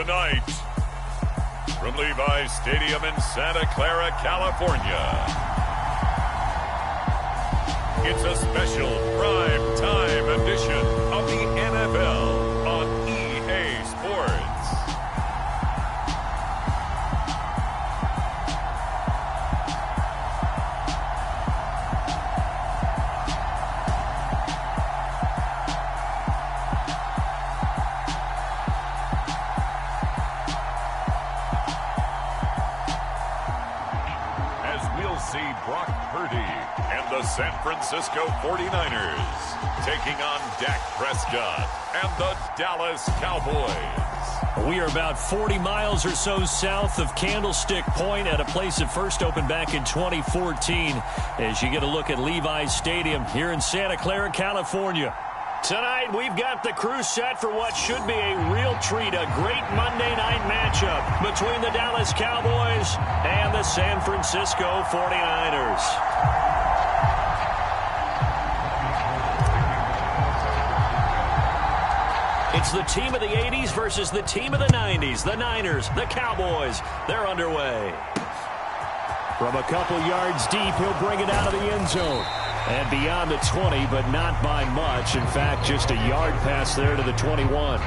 Tonight, from Levi's Stadium in Santa Clara, California, it's a special prime time edition of the NFL on EA Sports. San Francisco 49ers taking on Dak Prescott and the Dallas Cowboys. We are about 40 miles or so south of Candlestick Point at a place that first opened back in 2014 as you get a look at Levi's Stadium here in Santa Clara, California. Tonight, we've got the crew set for what should be a real treat, a great Monday night matchup between the Dallas Cowboys and the San Francisco 49ers. It's the team of the 80s versus the team of the 90s. The Niners, the Cowboys, they're underway. From a couple yards deep, he'll bring it out of the end zone. And beyond the 20, but not by much. In fact, just a yard pass there to the 21.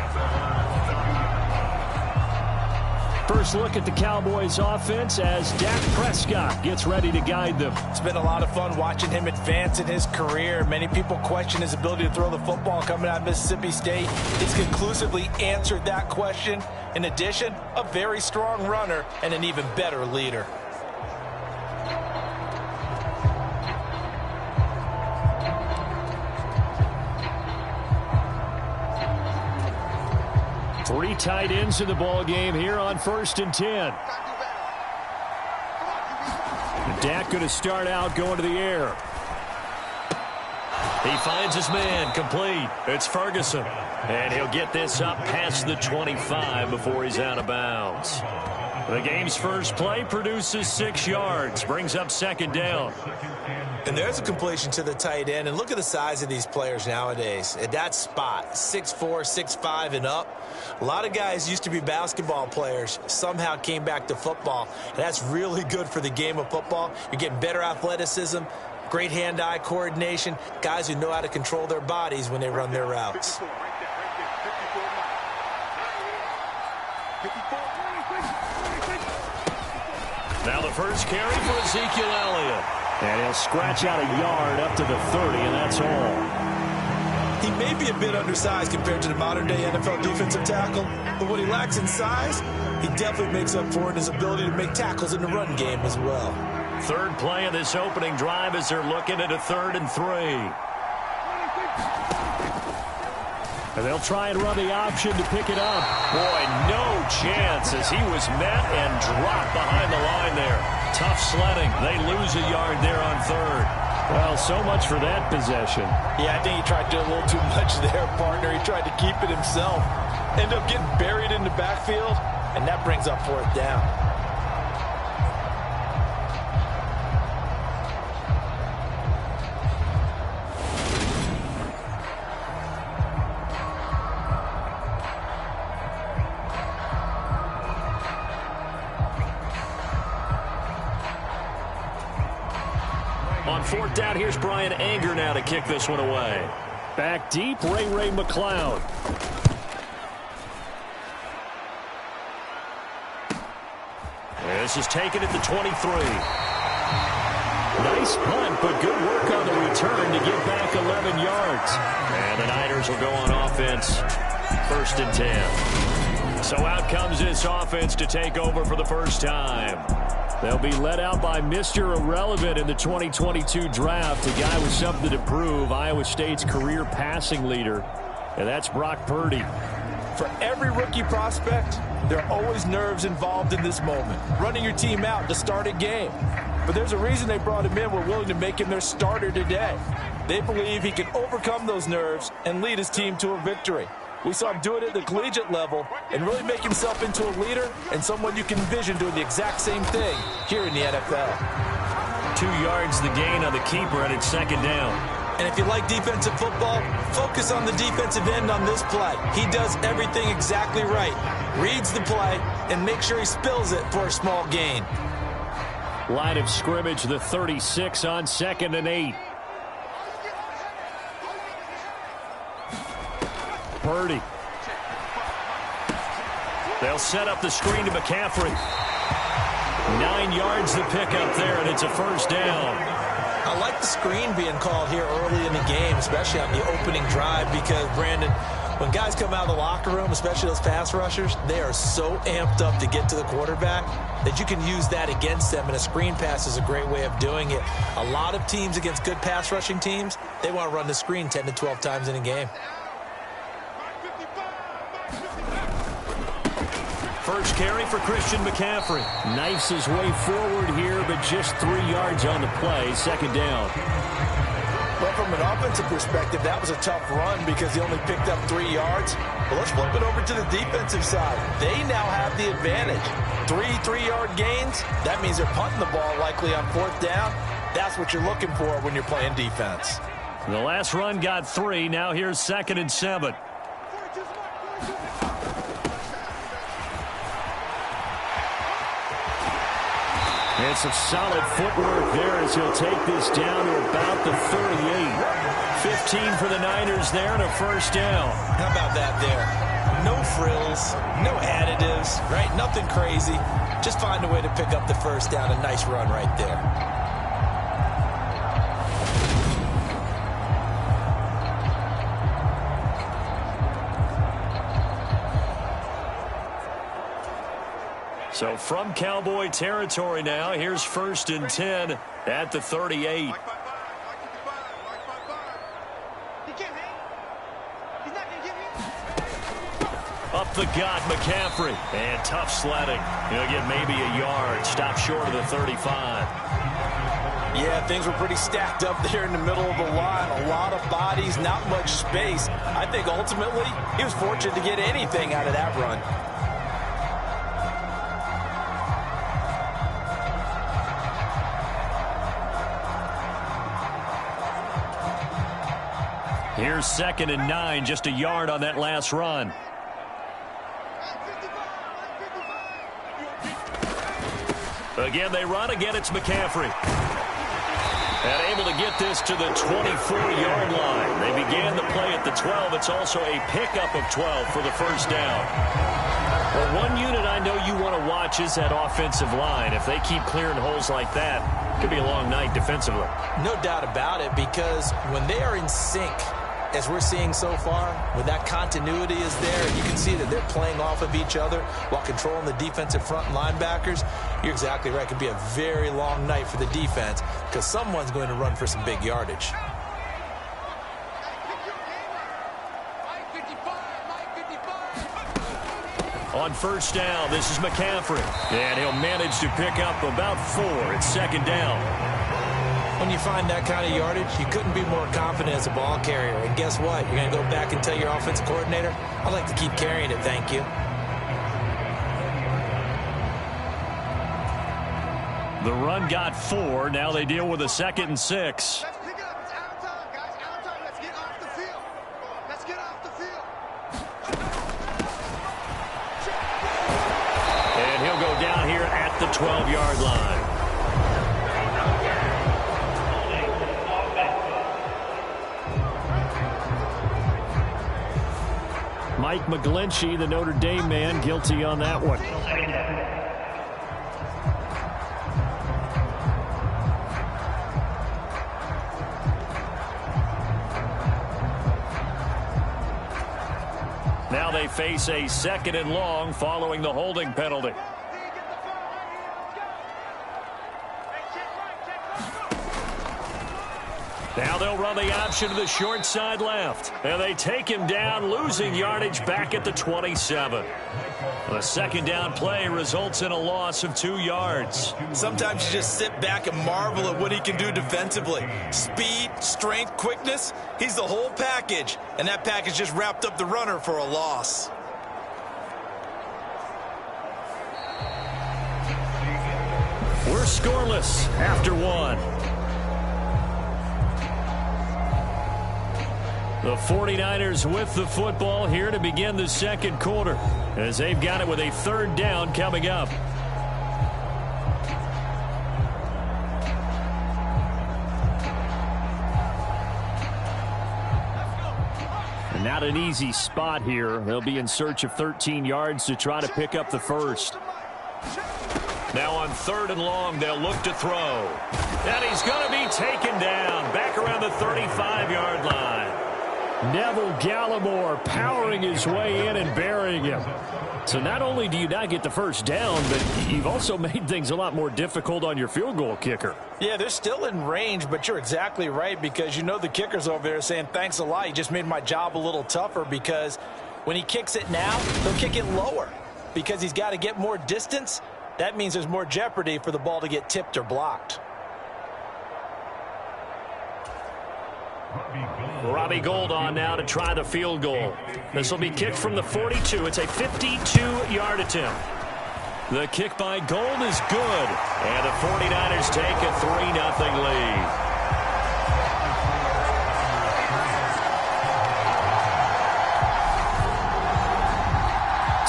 First look at the Cowboys offense as Dak Prescott gets ready to guide them. It's been a lot of fun watching him advance in his career. Many people question his ability to throw the football coming out of Mississippi State. He's conclusively answered that question. In addition, a very strong runner and an even better leader. Three tight ends in the ball game here on 1st and 10. Dak going to start out going to the air. He finds his man, complete. It's Ferguson. And he'll get this up past the 25 before he's out of bounds. The game's first play produces 6 yards, brings up 2nd down. And there's a completion to the tight end. And look at the size of these players nowadays. At that spot, 6'4", 6'5", and up. A lot of guys used to be basketball players, somehow came back to football. And that's really good for the game of football. You're getting better athleticism, great hand-eye coordination, guys who know how to control their bodies when they run their routes. Now the first carry for Ezekiel Elliott. And he'll scratch out a yard up to the 30, and that's all. He may be a bit undersized compared to the modern-day NFL defensive tackle, but what he lacks in size, he definitely makes up for it in his ability to make tackles in the run game as well. Third play of this opening drive as they're looking at a 3rd and 3. And they'll try and run the option to pick it up. Boy, no chance as he was met and dropped behind the line there. Tough sledding. They lose a yard there on 3rd. Well, so much for that possession. Yeah, I think he tried to do a little too much there, partner. He tried to keep it himself. Ended up getting buried in the backfield, and that brings up 4th down. On 4th down, here's Brian Anger now to kick this one away. Back deep, Ray McLeod. This is taken at the 23. Nice punt, but good work on the return to get back 11 yards. And the Niners will go on offense, 1st and 10. So out comes this offense to take over for the first time. They'll be led out by Mr. Irrelevant in the 2022 draft, a guy with something to prove, Iowa State's career passing leader, and that's Brock Purdy. For every rookie prospect, there are always nerves involved in this moment, running your team out to start a game. But there's a reason they brought him in. We're willing to make him their starter today. They believe he can overcome those nerves and lead his team to a victory. We saw him do it at the collegiate level and really make himself into a leader and someone you can envision doing the exact same thing here in the NFL. 2 yards the gain on the keeper, and it's 2nd down. And if you like defensive football, focus on the defensive end on this play. He does everything exactly right. Reads the play and makes sure he spills it for a small gain. Line of scrimmage, the 36 on 2nd and 8. Purdy. They'll set up the screen to McCaffrey. 9 yards to pick up there, and it's a first down. I like the screen being called here early in the game, especially on the opening drive, because, Brandon, when guys come out of the locker room, especially those pass rushers, they are so amped up to get to the quarterback that you can use that against them, and a screen pass is a great way of doing it. A lot of teams against good pass rushing teams, they want to run the screen 10 to 12 times in a game. First carry for Christian McCaffrey. Knifes his way forward here, but just 3 yards on the play. Second down. Well, from an offensive perspective, that was a tough run because he only picked up 3 yards. But let's flip it over to the defensive side. They now have the advantage. 3-3-yard gains. That means they're punting the ball likely on 4th down. That's what you're looking for when you're playing defense. The last run got 3. Now here's 2nd and 7. And some solid footwork there as he'll take this down to about the 38. 15 for the Niners there and a first down. How about that there? No frills, no additives, right? Nothing crazy. Just find a way to pick up the first down. A nice run right there. So from Cowboy territory now, here's 1st and 10 at the 38. Up the gut, McCaffrey. And tough sledding. He'll get maybe a yard. Stop short of the 35. Yeah, things were pretty stacked up there in the middle of the line. A lot of bodies, not much space. I think ultimately he was fortunate to get anything out of that run. Here's 2nd and 9, just a yard on that last run. Again, they run. Again, it's McCaffrey. And able to get this to the 24-yard line. They began the play at the 12. It's also a pickup of 12 for the first down. Well, one unit I know you want to watch is that offensive line. If they keep clearing holes like that, it could be a long night defensively. No doubt about it, because when they are in sync, as we're seeing so far, when that continuity is there, and you can see that they're playing off of each other while controlling the defensive front linebackers, you're exactly right. It could be a very long night for the defense because someone's going to run for some big yardage. On first down, this is McCaffrey. And he'll manage to pick up about 4. It's 2nd down. When you find that kind of yardage, you couldn't be more confident as a ball carrier. And guess what? You're going to go back and tell your offensive coordinator, I'd like to keep carrying it, thank you. The run got 4. Now they deal with a 2nd and 6. Let's pick it up. It's out of time, guys. Out of time. Let's get off the field. Let's get off the field. And he'll go down here at the 12-yard line. Mike McGlinchey, the Notre Dame man, guilty on that one. Now they face a 2nd and long following the holding penalty. Now they'll run the option to the short side left. And they take him down, losing yardage back at the 27. The 2nd down play results in a loss of 2 yards. Sometimes you just sit back and marvel at what he can do defensively. Speed, strength, quickness, he's the whole package. And that package just wrapped up the runner for a loss. We're scoreless after 1. The 49ers with the football here to begin the second quarter, as they've got it with a third down coming up. And not an easy spot here. They'll be in search of 13 yards to try to pick up the first. Now on 3rd and long, they'll look to throw. And he's going to be taken down back around the 35-yard line. Neville Gallimore powering his way in and burying him. So not only do you not get the first down, but you've also made things a lot more difficult on your field goal kicker. Yeah, they're still in range, but you're exactly right, because you know the kicker's over there saying, thanks a lot. You just made my job a little tougher, because when he kicks it now, he'll kick it lower because he's got to get more distance. That means there's more jeopardy for the ball to get tipped or blocked. Robbie Gould on now to try the field goal. This will be kicked from the 42. It's a 52-yard attempt. The kick by Gould is good. And the 49ers take a 3-0 lead.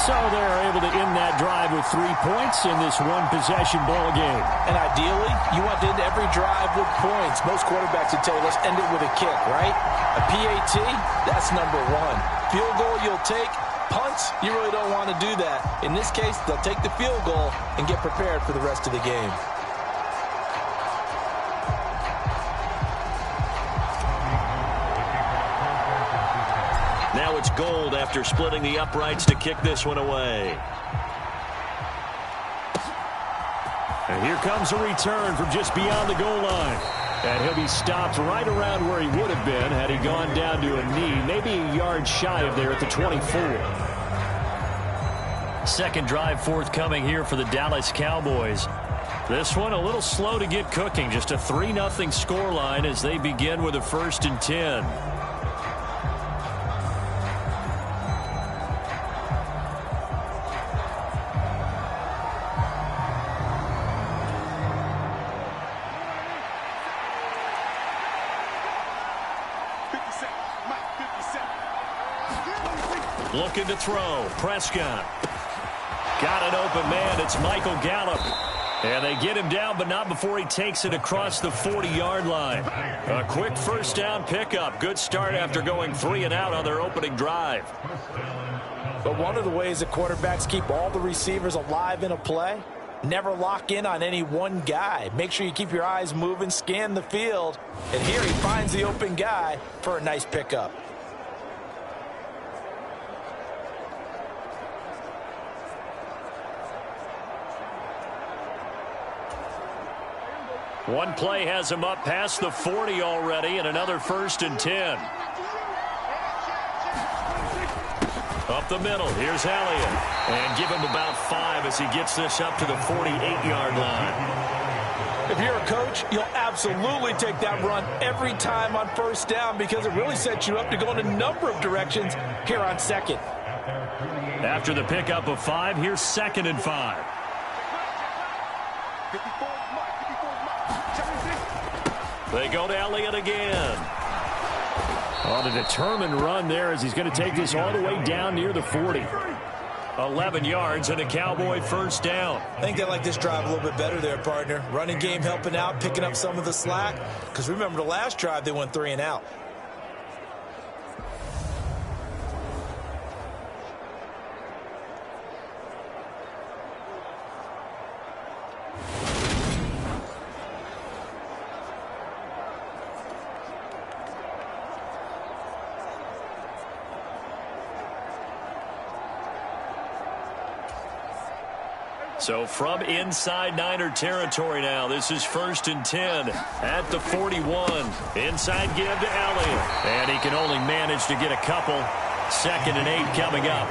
So they're able to end that drive with 3 points in this one-possession ball game. And ideally, you want to end every drive with points. Most quarterbacks would tell you, let's end it with a kick, right? A PAT, that's number one. Field goal you'll take. Punts, you really don't want to do that. In this case, they'll take the field goal and get prepared for the rest of the game. Now it's Gould after splitting the uprights to kick this one away. And here comes a return from just beyond the goal line. And he'll be stopped right around where he would have been had he gone down to a knee, maybe a yard shy of there at the 24. Second drive forthcoming here for the Dallas Cowboys. This one a little slow to get cooking. Just a 3-0 scoreline as they begin with a 1st and 10. Looking to throw. Prescott. Got an open man. It's Michael Gallup. And they get him down, but not before he takes it across the 40-yard line. A quick first down pickup. Good start after going 3 and out on their opening drive. But one of the ways that quarterbacks keep all the receivers alive in a play, never lock in on any one guy. Make sure you keep your eyes moving, scan the field. And here he finds the open guy for a nice pickup. One play has him up past the 40 already, and another 1st and 10. Up the middle, here's Elliott. And give him about 5 as he gets this up to the 48-yard line. If you're a coach, you'll absolutely take that run every time on 1st down, because it really sets you up to go in a number of directions here on 2nd. After the pickup of 5, here's 2nd and 5. They go to Elliott again. On a determined run there as he's going to take this all the way down near the 40. 11 yards and a Cowboy 1st down. I think they like this drive a little bit better there, partner. Running game helping out, picking up some of the slack. Because remember the last drive, they went 3 and out. So from inside Niner territory now, this is 1st and 10 at the 41. Inside give to Elliott. And he can only manage to get a couple. 2nd and 8 coming up.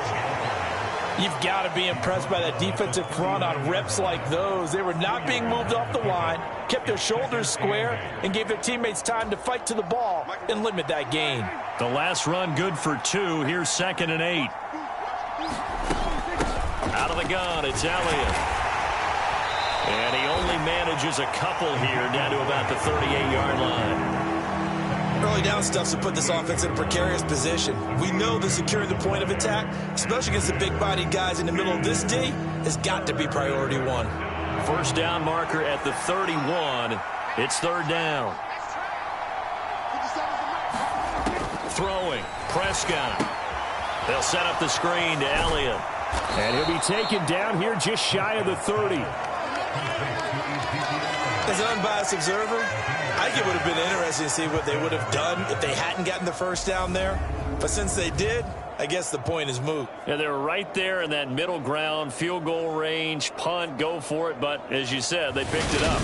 You've got to be impressed by that defensive front on reps like those. They were not being moved off the line, kept their shoulders square, and gave their teammates time to fight to the ball and limit that gain. The last run good for 2. Here's 2nd and 8. Out of the gun, it's Elliott. And he only manages a couple here down to about the 38-yard line. Early down stuff to put this offense in a precarious position. We know that securing the point of attack, especially against the big-bodied guys in the middle of this D, has got to be priority one. First down marker at the 31. It's third down. Throwing. Prescott. They'll set up the screen to Elliott. And he'll be taken down here just shy of the 30. As an unbiased observer, I think it would have been interesting to see what they would have done if they hadn't gotten the first down there. But since they did, I guess the point is moot. Yeah, they're right there in that middle ground, field goal range, punt, go for it. But as you said, they picked it up.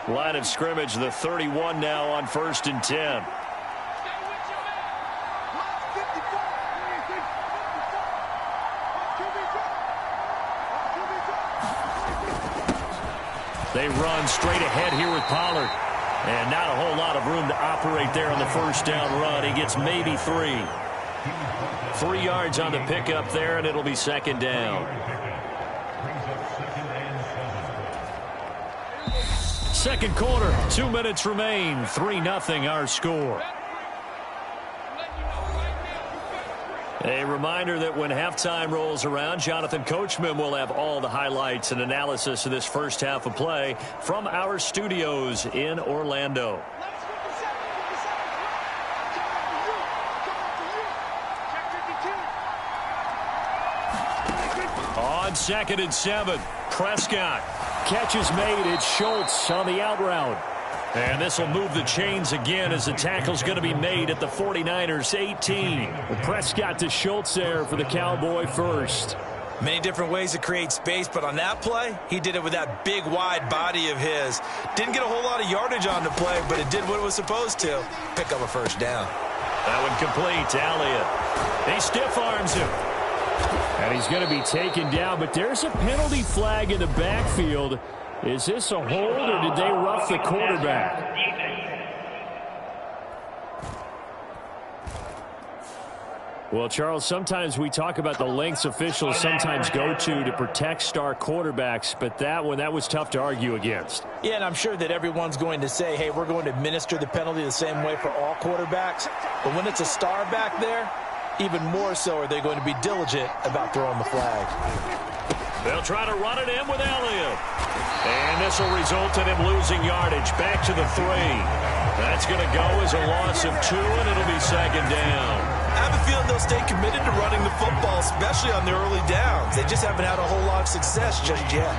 Line of scrimmage, the 31 now on 1st and 10. They run straight ahead here with Pollard. And not a whole lot of room to operate there on the first down run. He gets maybe 3. 3 yards on the pickup there, and it'll be second down. Second quarter, 2 minutes remain. 3-0 our score. A reminder that when halftime rolls around, Jonathan Coachman will have all the highlights and analysis of this first half of play from our studios in Orlando. On 2nd and 7, Prescott. Catch is made. It's Schultz on the out route. And this will move the chains again as the tackle's going to be made at the 49ers 18. Prescott to Schultz there for the Cowboy first. Many different ways to create space, but on that play, he did it with that big, wide body of his. Didn't get a whole lot of yardage on the play, but it did what it was supposed to. Pick up a first down. That one complete to Elliott. He stiff arms him. And he's going to be taken down, but there's a penalty flag in the backfield. Is this a hold, or did they rough the quarterback? Well, Charles, sometimes we talk about the lengths officials sometimes go to protect star quarterbacks, but that was tough to argue against. Yeah, and I'm sure that everyone's going to say, hey, we're going to administer the penalty the same way for all quarterbacks. But when it's a star back there, even more so are they going to be diligent about throwing the flag. They'll try to run it in with Elliott. And this will result in him losing yardage back to the 3. That's going to go as a loss of 2, and it'll be second down. I have a feeling they'll stay committed to running the football, especially on the early downs. They just haven't had a whole lot of success just yet.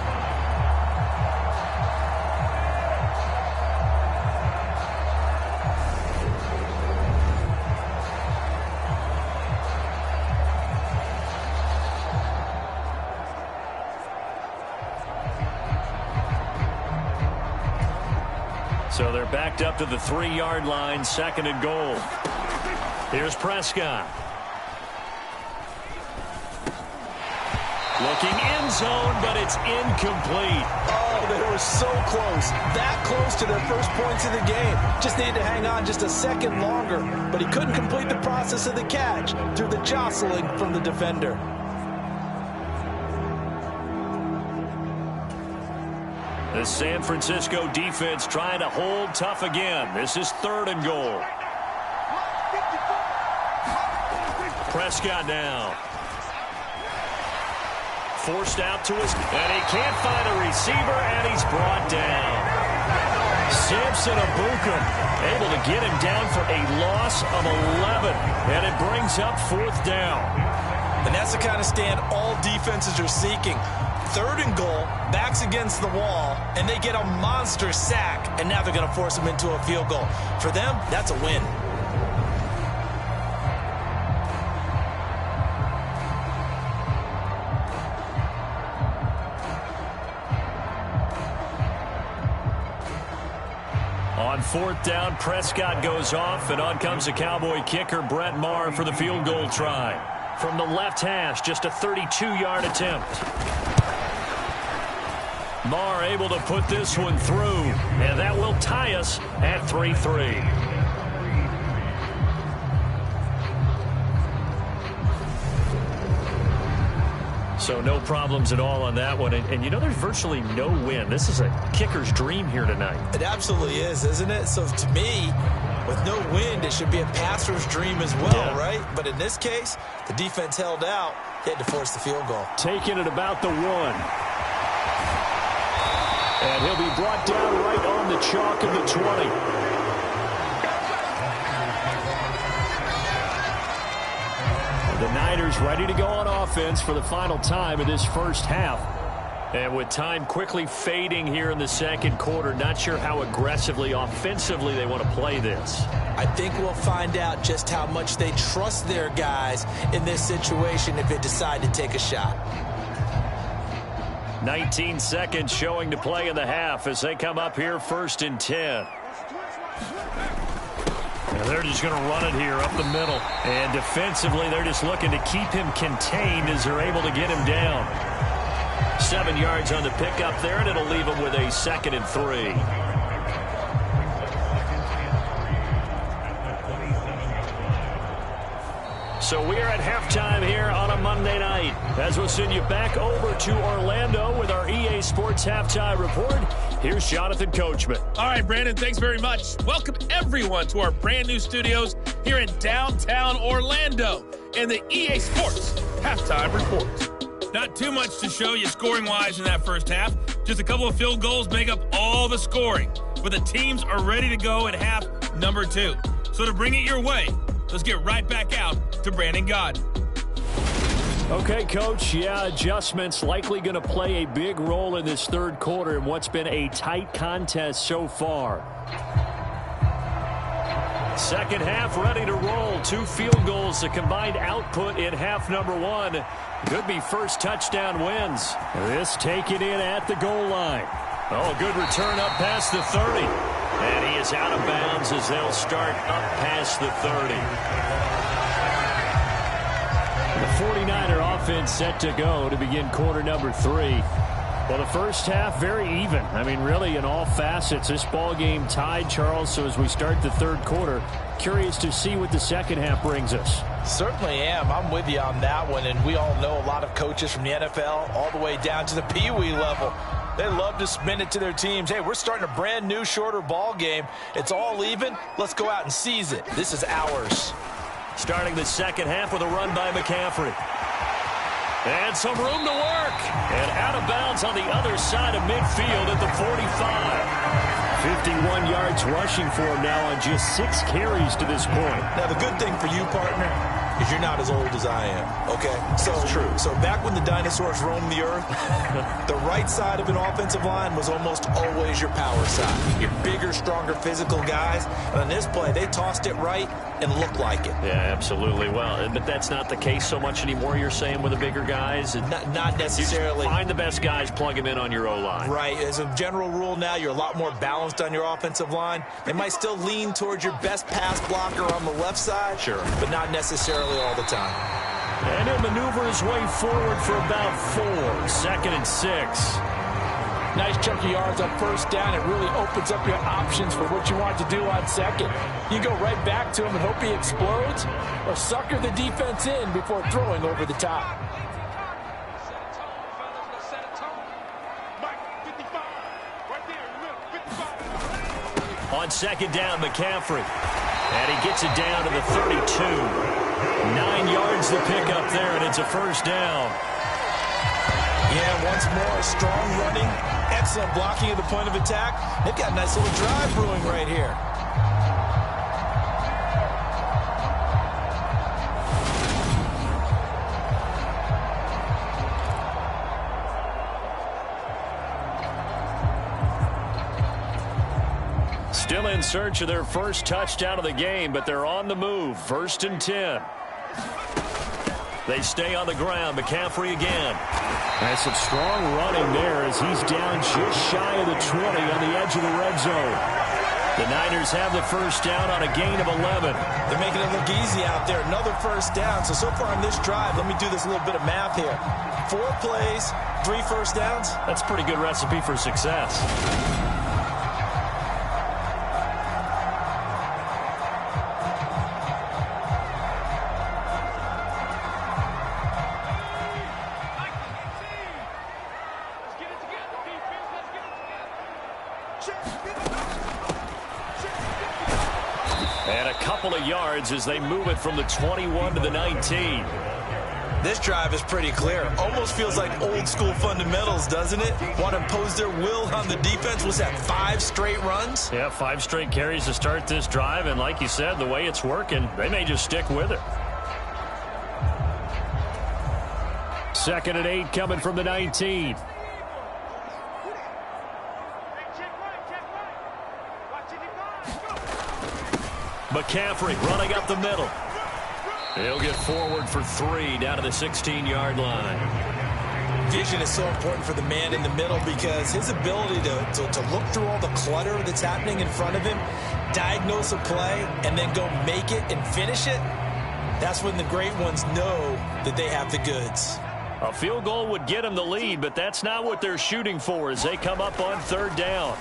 So they're backed up to the 3-yard line, 2nd and goal. Here's Prescott. Looking end zone, but it's incomplete. Oh, they were so close. That close to their first points of the game. Just needed to hang on just a second longer. But he couldn't complete the process of the catch through the jostling from the defender. The San Francisco defense trying to hold tough again. This is 3rd and goal. Prescott now. Forced out to his, and he can't find a receiver, and he's brought down. Samson Abuka able to get him down for a loss of 11, and it brings up 4th down. And that's the kind of stand all defenses are seeking. 3rd and goal, backs against the wall, and they get a monster sack, and now they're going to force them into a field goal. For them, that's a win. On 4th down, Prescott goes off, and on comes the Cowboy kicker, Brett Maher, for the field goal try. From the left hash, just a 32-yard attempt. Maher able to put this one through, and that will tie us at 3-3. So no problems at all on that one. And you know, there's virtually no wind. This is a kicker's dream here tonight. It absolutely is, isn't it? So to me, with no wind, it should be a passer's dream as well, right? But in this case, the defense held out. They had to force the field goal. Taking it about the 1. And he'll be brought down right on the chalk of the 20. The Niners ready to go on offense for the final time of this first half. And with time quickly fading here in the second quarter, not sure how aggressively, offensively they want to play this. I think we'll find out just how much they trust their guys in this situation if they decide to take a shot. 19 seconds showing to play in the half as they come up here 1st and 10. And they're just going to run it here up the middle. And defensively, they're just looking to keep him contained as they're able to get him down. 7 yards on the pickup there, and it'll leave him with a 2nd and 3. So we are at halftime here on a Monday night, as we'll send you back over to Orlando with our EA Sports Halftime Report. Here's Jonathan Coachman. All right, Brandon, thanks very much. Welcome everyone to our brand new studios here in downtown Orlando in the EA Sports Halftime Report. Not too much to show you scoring-wise in that first half. Just a couple of field goals make up all the scoring. But the teams are ready to go at half number 2. So to bring it your way, let's get right back out to Brandon Gaudin. Okay, Coach, adjustments likely going to play a big role in this third quarter in what's been a tight contest so far. Second half ready to roll. 2 field goals, the combined output in half number 1. Could be first touchdown wins. This taken in at the goal line. Oh, a good return up past the 30. And he is out of bounds as they'll start up past the 30. The 49er offense set to go to begin quarter number 3. Well, the first half, very even. I mean, really, in all facets, this ball game tied, Charles. So as we start the third quarter, curious to see what the second half brings us. Certainly am. I'm with you on that one. And we all know a lot of coaches from the NFL all the way down to the Pee Wee level. They love to spin it to their teams. Hey, we're starting a brand new, shorter ball game. It's all even. Let's go out and seize it. This is ours. Starting the second half with a run by McCaffrey. And some room to work. And out of bounds on the other side of midfield at the 45. 51 yards rushing for him now on just 6 carries to this point. Now, the good thing for you, partner, is you're not as old as I am, okay? So, that's true. So back when the dinosaurs roamed the earth, the right side of an offensive line was almost always your power side. Your bigger, stronger, physical guys. And on this play, they tossed it right and looked like it. Yeah, absolutely. Well, but that's not the case so much anymore, you're saying, with the bigger guys? Not necessarily. You find the best guys, plug them in on your O-line. Right. As a general rule now, you're a lot more balanced on your offensive line. They might still lean towards your best pass blocker on the left side. Sure. But not necessarily all the time. And he'll maneuver his way forward for about 4. 2nd and 6. Nice chunk of yards on first down. It really opens up your options for what you want to do on second. You go right back to him and hope he explodes, or sucker the defense in before throwing over the top. On second down, McCaffrey. And he gets it down to the 32. 9 yards to pick up there, and it's a first down. Yeah, once more, strong running, excellent blocking at the point of attack. They've got a nice little drive brewing right here. Still in search of their first touchdown of the game, but they're on the move. 1st and 10. They stay on the ground. McCaffrey again. That's some strong running there as he's down just shy of the 20 on the edge of the red zone. The Niners have the first down on a gain of 11. They're making it look easy out there. Another first down. So far on this drive, let me do this little bit of math here. 4 plays, 3 first downs. That's a pretty good recipe for success. And a couple of yards as they move it from the 21 to the 19. This drive is pretty clear. Almost feels like old school fundamentals, doesn't it? Want to impose their will on the defense. Was that 5 straight runs? Yeah, 5 straight carries to start this drive. And like you said, the way it's working, they may just stick with it. 2nd and 8 coming from the 19. McCaffrey running up the middle. He'll get forward for 3 down to the 16-yard line. Vision is so important for the man in the middle because his ability to look through all the clutter that's happening in front of him, diagnose a play, and then go make it and finish it, that's when the great ones know that they have the goods. A field goal would get them the lead, but that's not what they're shooting for as they come up on 3rd down.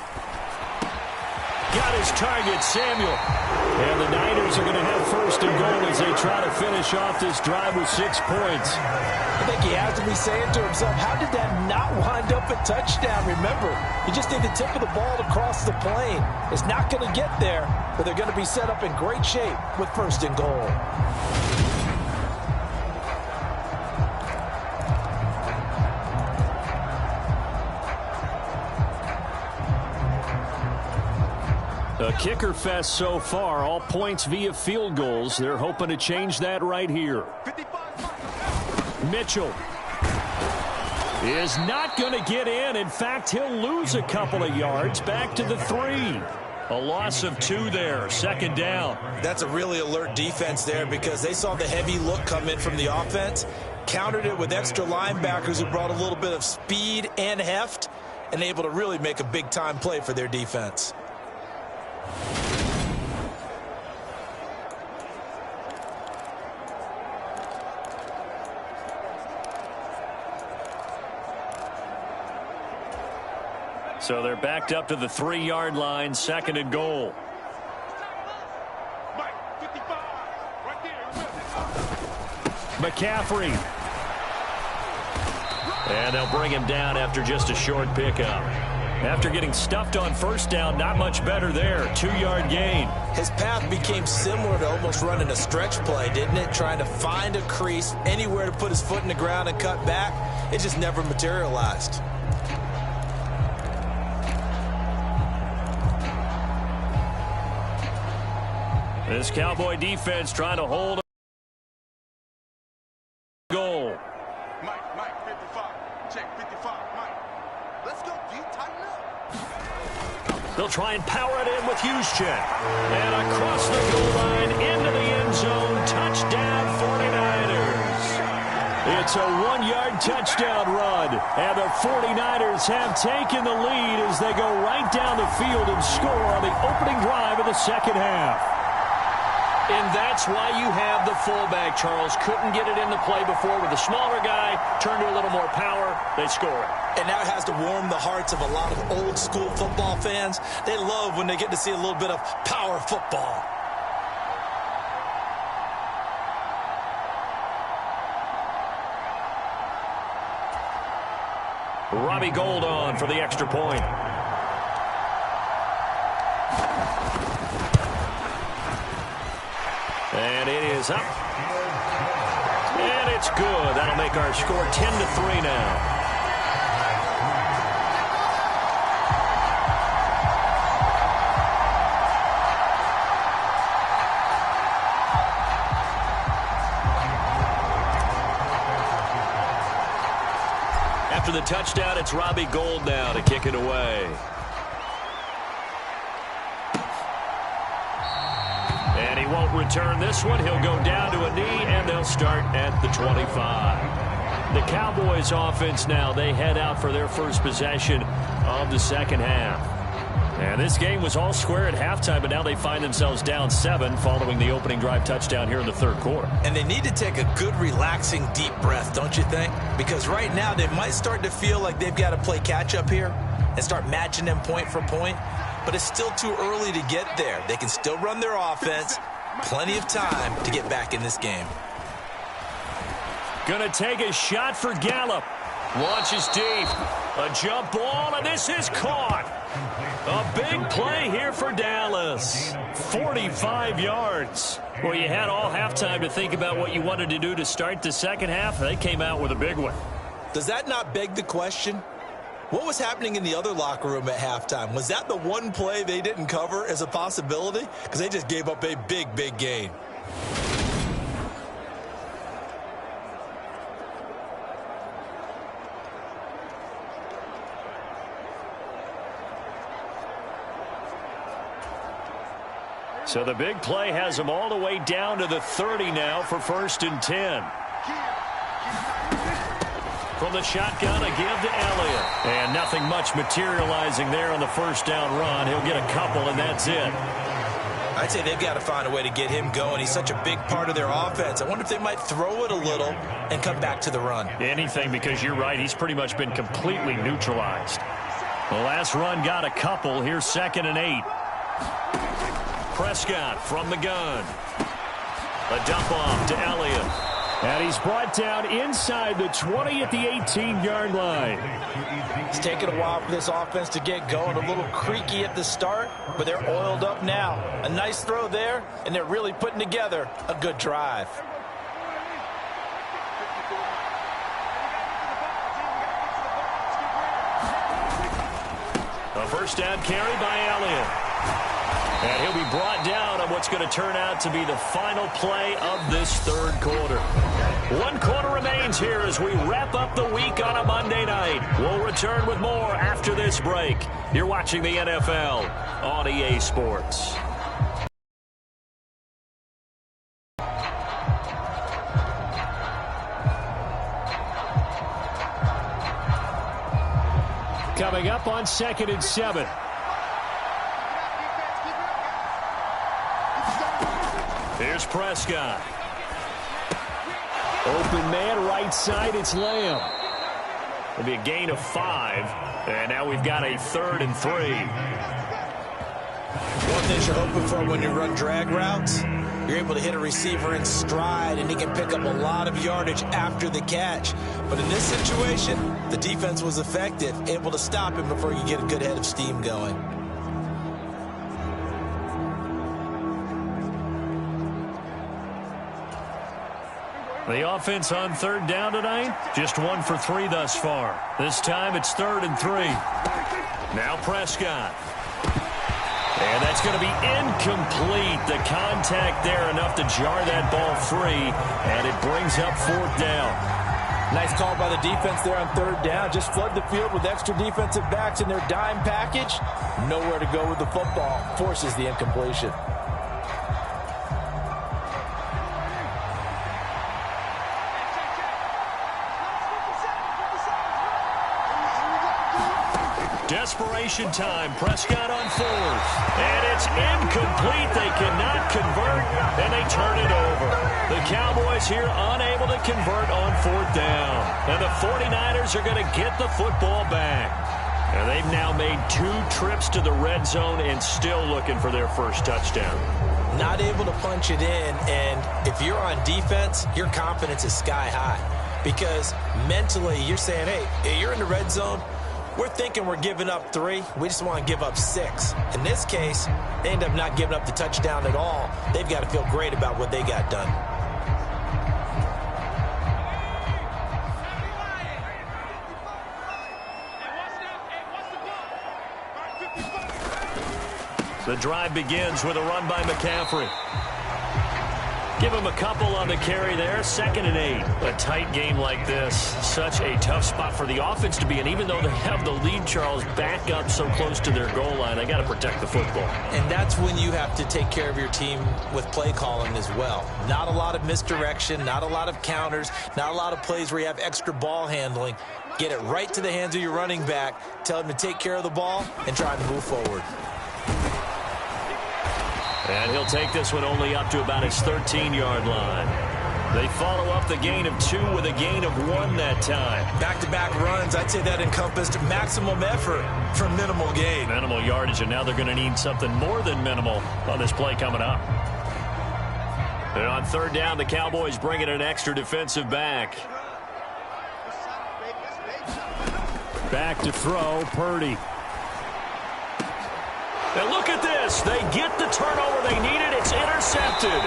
Got his target, Samuel. And the Niners are going to have 1st and goal as they try to finish off this drive with 6 points. I think he has to be saying to himself, how did that not wind up a touchdown? Remember, you just need the tip of the ball to cross the plane. It's not going to get there, but they're going to be set up in great shape with 1st and goal. A kicker fest so far, all points via field goals. They're hoping to change that right here. Mitchell is not going to get in. In fact, he'll lose a couple of yards back to the 3. A loss of 2 there, 2nd down. That's a really alert defense there because they saw the heavy look come in from the offense, countered it with extra linebackers who brought a little bit of speed and heft, and able to really make a big-time play for their defense. So they're backed up to the 3-yard line, 2nd and goal. McCaffrey. And they'll bring him down after just a short pickup. After getting stuffed on 1st down, not much better there. 2-yard gain. His path became similar to almost running a stretch play, didn't it? Trying to find a crease, anywhere to put his foot in the ground and cut back. It just never materialized. This Cowboy defense trying to hold a goal. Mike, 55. Check 55, Mike. Let's go, D. Tighten up. They'll try and power it in with Houston. And across the goal line into the end zone. Touchdown 49ers. It's a 1-yard touchdown run. And the 49ers have taken the lead as they go right down the field and score on the opening drive of the 2nd half. And that's why you have the fullback, Charles. Couldn't get it in the play before with a smaller guy. Turned to a little more power. They score it. And now it has to warm the hearts of a lot of old school football fans. They love when they get to see a little bit of power football. Robbie Gould on for the extra point. And it is up. And it's good. That'll make our score 10-3 now. After the touchdown, it's Robbie Gould now to kick it away. And he won't return this one. He'll go down to a knee, and they'll start at the 25. The Cowboys offense now, they head out for their first possession of the 2nd half. And this game was all square at halftime, but now they find themselves down 7 following the opening drive touchdown here in the 3rd quarter. And they need to take a good, relaxing, deep breath, don't you think? Because right now they might start to feel like they've got to play catch-up here and start matching them point for point. But it's still too early to get there. They can still run their offense. Plenty of time to get back in this game. Gonna take a shot for Gallup. Launches deep. A jump ball, and this is caught. A big big play here for Dallas. 45 yards. Well, you had all halftime to think about what you wanted to do to start the second half. They came out with a big one. Does that not beg the question? What was happening in the other locker room at halftime? Was that the one play they didn't cover as a possibility? Because they just gave up a big, big gain. So the big play has them all the way down to the 30 now for 1st and 10. From the shotgun, a give to Elliott. And nothing much materializing there on the first down run. He'll get a couple, and that's it. I'd say they've got to find a way to get him going. He's such a big part of their offense. I wonder if they might throw it a little and come back to the run. Anything, because you're right. He's pretty much been completely neutralized. The last run got a couple. Here's 2nd and 8. Prescott from the gun. A dump off to Elliott. And he's brought down inside the 20 at the 18-yard line. It's taken a while for this offense to get going. A little creaky at the start, but they're oiled up now. A nice throw there, and they're really putting together a good drive. A first down carry by Elliott. And he'll be brought down on what's going to turn out to be the final play of this third quarter. 1 quarter remains here as we wrap up the week on a Monday night. We'll return with more after this break. You're watching the NFL on EA Sports. Coming up on 2nd and 7. Here's Prescott. Open man right side, it's Lamb. It'll be a gain of 5. And now we've got a 3rd and 3. One thing you're hoping for when you run drag routes, you're able to hit a receiver in stride, and he can pick up a lot of yardage after the catch. But in this situation, the defense was effective, able to stop him before you get a good head of steam going. The offense on 3rd down tonight, just 1 for 3 thus far. This time it's 3rd and 3. Now Prescott. And that's going to be incomplete. The contact there enough to jar that ball free, and it brings up 4th down. Nice call by the defense there on 3rd down. Just flood the field with extra defensive backs in their dime package. Nowhere to go with the football. Forces the incompletion. Desperation time. Prescott on 4th. And it's incomplete. They cannot convert, and they turn it over. The Cowboys here unable to convert on 4th down. And the 49ers are going to get the football back. And they've now made 2 trips to the red zone and still looking for their first touchdown. Not able to punch it in, and if you're on defense, your confidence is sky high. Because mentally, you're saying, hey, you're in the red zone. We're thinking we're giving up 3. We just want to give up 6. In this case, they end up not giving up the touchdown at all. They've got to feel great about what they got done. The drive begins with a run by McCaffrey. Give him a couple on the carry there. 2nd and 8. A tight game like this, such a tough spot for the offense to be in. Even though they have the lead, Charles, back up so close to their goal line, they got to protect the football. And that's when you have to take care of your team with play calling as well. Not a lot of misdirection, not a lot of counters, not a lot of plays where you have extra ball handling. Get it right to the hands of your running back, tell him to take care of the ball, and try to move forward. And he'll take this one only up to about his 13-yard line. They follow up the gain of 2 with a gain of 1 that time. Back-to-back runs, I'd say that encompassed maximum effort for minimal gain. Minimal yardage, and now they're going to need something more than minimal on this play coming up. And on 3rd down, the Cowboys bring in an extra defensive back. Back to throw, Purdy. And look at this. They get the turnover they needed. It's intercepted.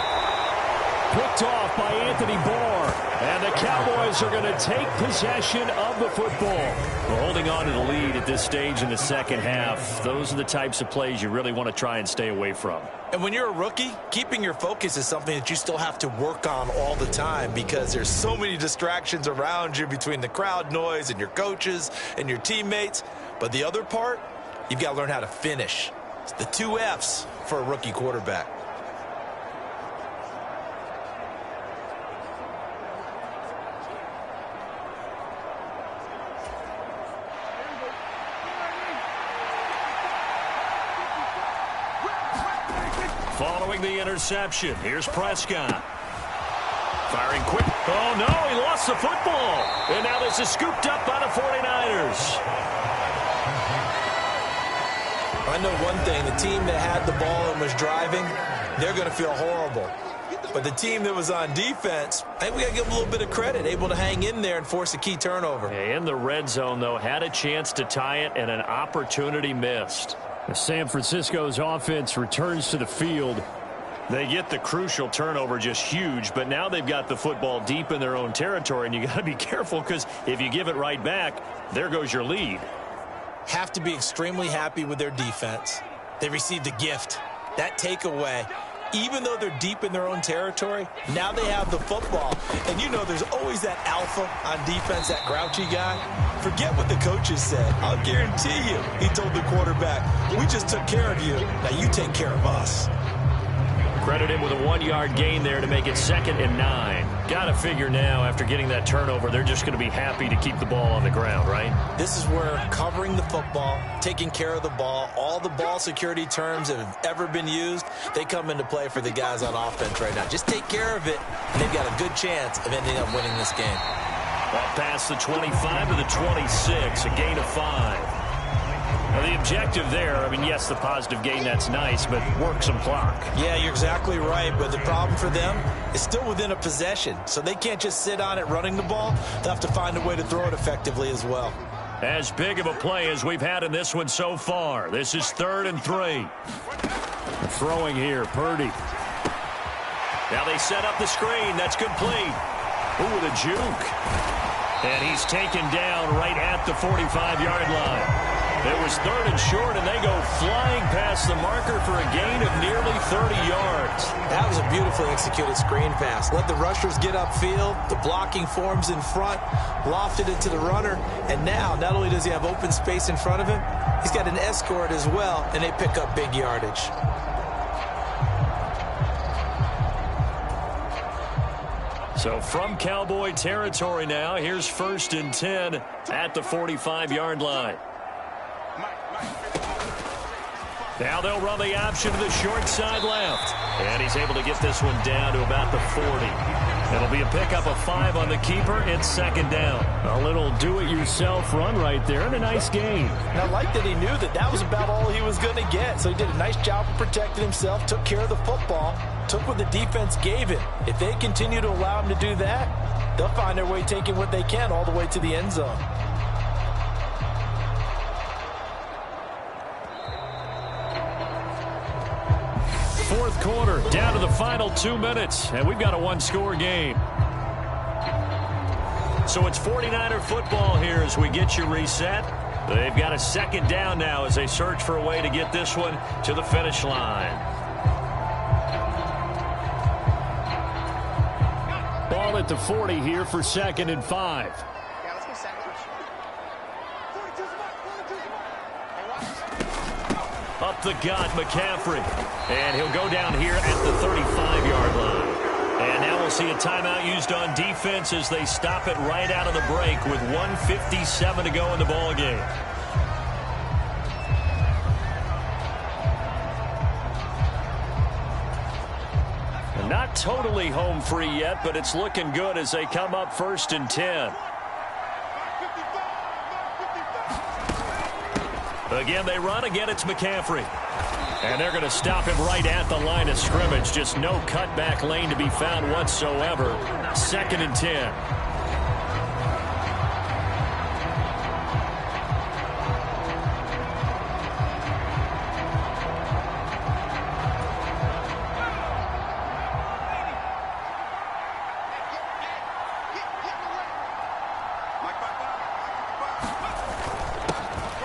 Picked off by Anthony Barr. And the Cowboys are going to take possession of the football. Well, holding on to the lead at this stage in the second half, those are the types of plays you really want to try and stay away from. And when you're a rookie, keeping your focus is something that you still have to work on all the time because there's so many distractions around you between the crowd noise and your coaches and your teammates. But the other part, you've got to learn how to finish. It's the 2 F's for a rookie quarterback. Following the interception, here's Prescott. Firing quick. Oh, no, he lost the football. And now this is scooped up by the 49ers. I know one thing. The team that had the ball and was driving, they're going to feel horrible. But the team that was on defense, I think we got to give them a little bit of credit, able to hang in there and force a key turnover. In the red zone, though, had a chance to tie it and an opportunity missed. San Francisco's offense returns to the field. They get the crucial turnover, just huge, but now they've got the football deep in their own territory, and you got to be careful because if you give it right back, there goes your lead. Have to be extremely happy with their defense. They received a gift. That takeaway, even though they're deep in their own territory, now they have the football. And you know there's always that alpha on defense, that grouchy guy. Forget what the coaches said. I'll guarantee you, he told the quarterback, we just took care of you. Now you take care of us. Credit him with a 1-yard gain there to make it 2nd and 9. Got to figure now, after getting that turnover, they're just going to be happy to keep the ball on the ground, right? This is where covering the football, taking care of the ball, all the ball security terms that have ever been used, they come into play for the guys on offense right now. Just take care of it, and they've got a good chance of ending up winning this game. Off past the 25 to the 26, a gain of 5. Now the objective there, I mean, yes, the positive gain, that's nice, but work some clock. Yeah, you're exactly right, but the problem for them is still within a possession, so they can't just sit on it running the ball. They'll have to find a way to throw it effectively as well. As big of a play as we've had in this one so far. This is 3rd and 3. Throwing here, Purdy. Now they set up the screen. That's complete. Ooh, with a juke. And he's taken down right at the 45-yard line. It was 3rd and short, and they go flying past the marker for a gain of nearly 30 yards. That was a beautifully executed screen pass. Let the rushers get upfield. The blocking forms in front, lofted it to the runner, and now not only does he have open space in front of him, he's got an escort as well, and they pick up big yardage. So from Cowboy territory now, here's 1st and 10 at the 45-yard line. Now they'll run the option to the short side left. And he's able to get this one down to about the 40. It'll be a pickup of 5 on the keeper. It's 2nd down. A little do-it-yourself run right there and a nice gain. And I like that he knew that that was about all he was going to get. So he did a nice job of protecting himself, took care of the football, took what the defense gave him. If they continue to allow him to do that, they'll find their way taking what they can all the way to the end zone. Fourth quarter, down to the final 2 minutes, and we've got a 1-score game. So it's 49er football here as we get you reset. They've got a 2nd down now as they search for a way to get this one to the finish line. Ball at the 40 here for 2nd and 5. Up the gut, McCaffrey. And he'll go down here at the 35-yard line. And now we'll see a timeout used on defense as they stop it right out of the break with 1:57 to go in the ball game. Not totally home free yet, but it's looking good as they come up 1st and 10. Again, they run. Again, it's McCaffrey. And they're going to stop him right at the line of scrimmage. Just no cutback lane to be found whatsoever. 2nd and 10.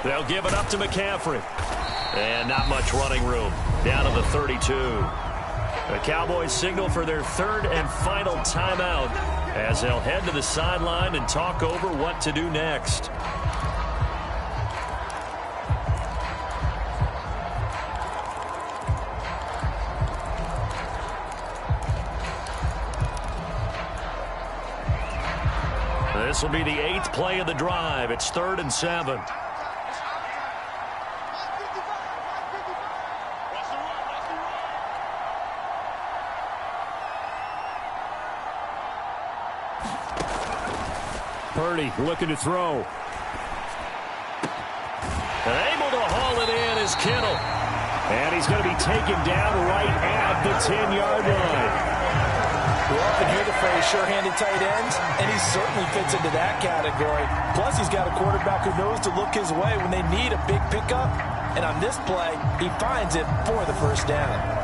They'll give it up to McCaffrey. And not much running room. Down to the 32. The Cowboys signal for their third and final timeout as they'll head to the sideline and talk over what to do next. This will be the 8th play of the drive. It's 3rd and 7. Purdy looking to throw. Able to haul it in is Kittle. And he's going to be taken down right at the 10-yard line. We often hear the phrase sure-handed tight ends, and he certainly fits into that category. Plus, he's got a quarterback who knows to look his way when they need a big pickup. And on this play, he finds it for the first down.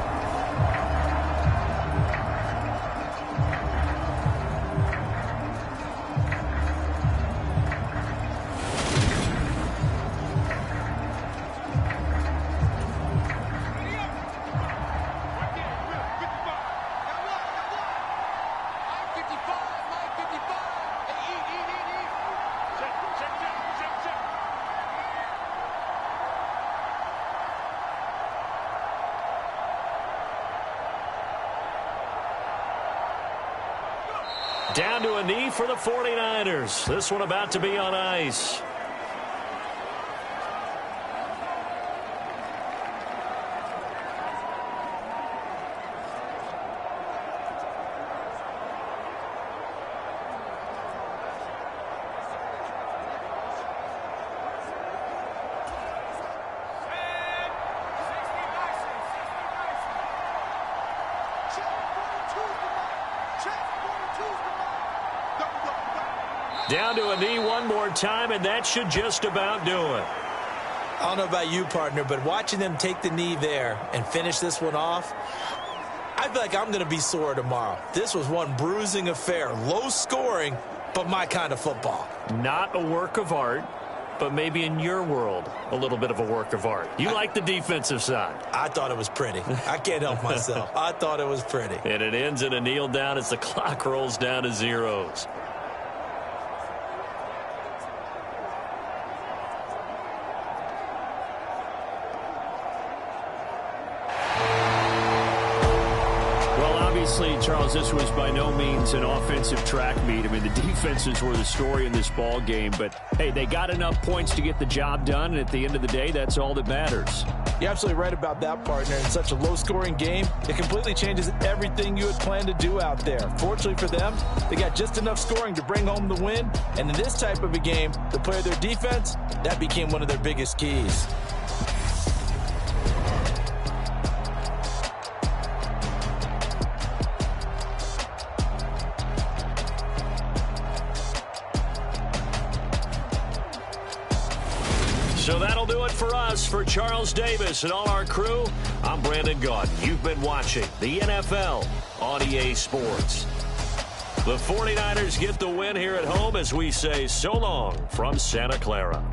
Down to a knee for the 49ers. This one about to be on ice. Down to a knee one more time, and that should just about do it. I don't know about you, partner, but watching them take the knee there and finish this one off, I feel like I'm going to be sore tomorrow. This was one bruising affair. Low scoring, but my kind of football. Not a work of art, but maybe in your world, a little bit of a work of art. You like the defensive side. I thought it was pretty. I can't help myself. I thought it was pretty. And it ends in a kneel down as the clock rolls down to zeros. Obviously, Charles, this was by no means an offensive track meet. I mean, the defenses were the story in this ball game. But, hey, they got enough points to get the job done. And at the end of the day, that's all that matters. You're absolutely right about that, partner. In such a low-scoring game, it completely changes everything you had planned to do out there. Fortunately for them, they got just enough scoring to bring home the win. And in this type of a game, to play their defense, that became one of their biggest keys. So that'll do it for us. For Charles Davis and all our crew, I'm Brandon Gaudin. You've been watching the NFL on EA Sports. The 49ers get the win here at home as we say so long from Santa Clara.